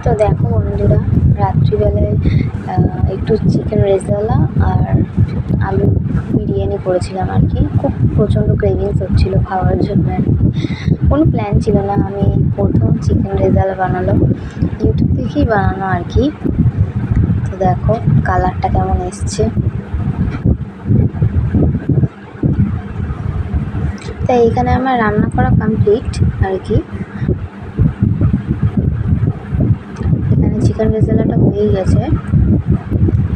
তো দেখো বন্ধুরা, রাত্রিবেলায় একটু চিকেন রেজালা আর আলু বিরিয়ানি করেছিলাম আর কি। খুব প্রচণ্ড ক্রেভিংস হচ্ছিল খাওয়ার জন্য। কোনো প্ল্যান ছিল না, আমি প্রথম চিকেন রেজালা বানালাম, ইউটিউব দেখেই বানানো আর কি। তো দেখো কালারটা কেমন এসছে। তাই এখানে আমার রান্না করা কমপ্লিট আর কি। এখানে চিকেন রেজালাটা হয়ে গেছে।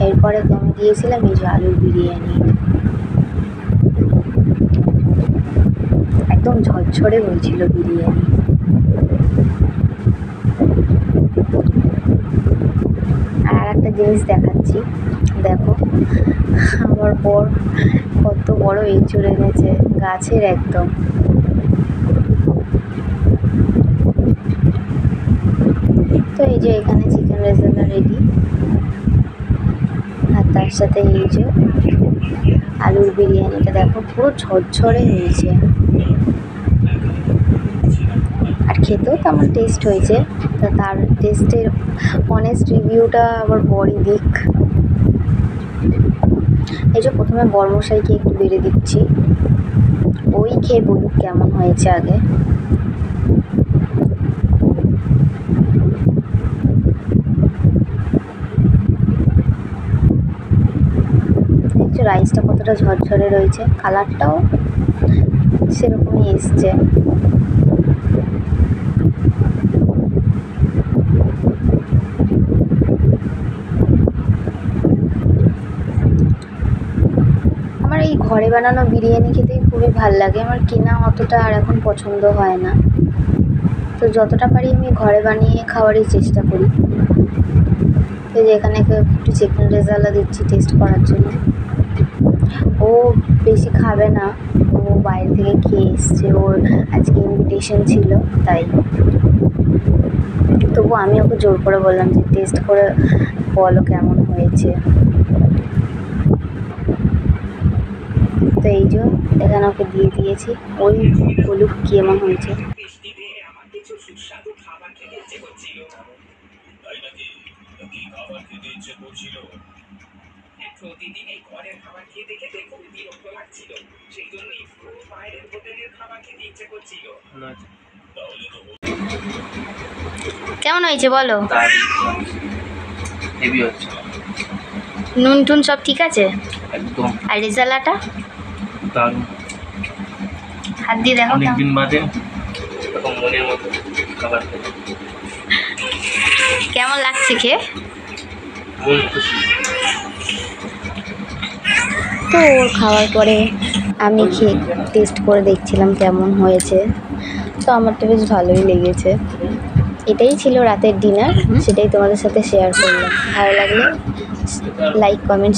এরপরে আমি দিয়েছিলাম এই যে আলুর বিরিয়ানি, একদম ঝরঝরে হয়েছিল বিরিয়ানি। আর একটা জিনিস দেখাচ্ছি, দেখো আমার বর কত বড় এঁচড় এনেছে গাছের একদম। তো এই যে এখানে চিকেন রেজালা রেডি, আর তার সাথে এই যে আলুর বিরিয়ানিটা দেখো পুরো ঝরঝরে হয়েছে, আর খেতেও তেমন টেস্ট হয়েছে। তা তার টেস্টের অনেস্ট রিভিউটা আবার বড়ই দিক। এই যে প্রথমে বড়মশাইকে একটু বেড়ে দিচ্ছি, ওই খেয়ে বলুক কেমন হয়েছে আগে। দেখছো রাইসটা কতটা ঝরঝরে রয়েছে, কালারটাও সেরকমই এসছে। আমার এই ঘরে বানানো বিরিয়ানি খেতেই খুবই ভাল লাগে, আমার কেনা অতটা আর এখন পছন্দ হয় না। তো যতটা পারি আমি ঘরে বানিয়ে খাওয়ারই চেষ্টা করি। তো যে এখানে একটু চিকেন রেজালা দিচ্ছি টেস্ট করার জন্য। ও বেশি খাবে না, ও বাইরে থেকে খেয়ে এসছে, ওর আজকে ইনভিটেশন ছিল তাই। তবু আমি ওকে জোর করে বললাম যে টেস্ট করে বলো কেমন হয়েছে। তো এই যে এখানে ওকে দিয়ে দিয়েছি, ওই বলুক কেমন হয়েছে। প্রতিদিন এই ঘরের খাবার খেয়ে দেখে দেখো বিরক্ত লাগছিল, সেই জন্যই বাইরের হোটেলের খাবার খেতে ইচ্ছে করছিল। কেমন হয়েছে বলো? নুন টুন সব ঠিক আছে একদম। আর রেজালাটা দারুণ, হাত দিয়ে দেখো অনেকদিন বাদে মনের মতো খাবার কেমন লাগছে খেয়ে। তো ওর খাওয়ার পরে আমি খেয়ে টেস্ট করে দেখছিলাম কেমন হয়েছে। তো আমার তো বেশ ভালোই লেগেছে। এটাই ছিল রাতের ডিনার, সেটাই তোমাদের সাথে শেয়ার করলাম। ভালো লাগলে লাইক কমেন্ট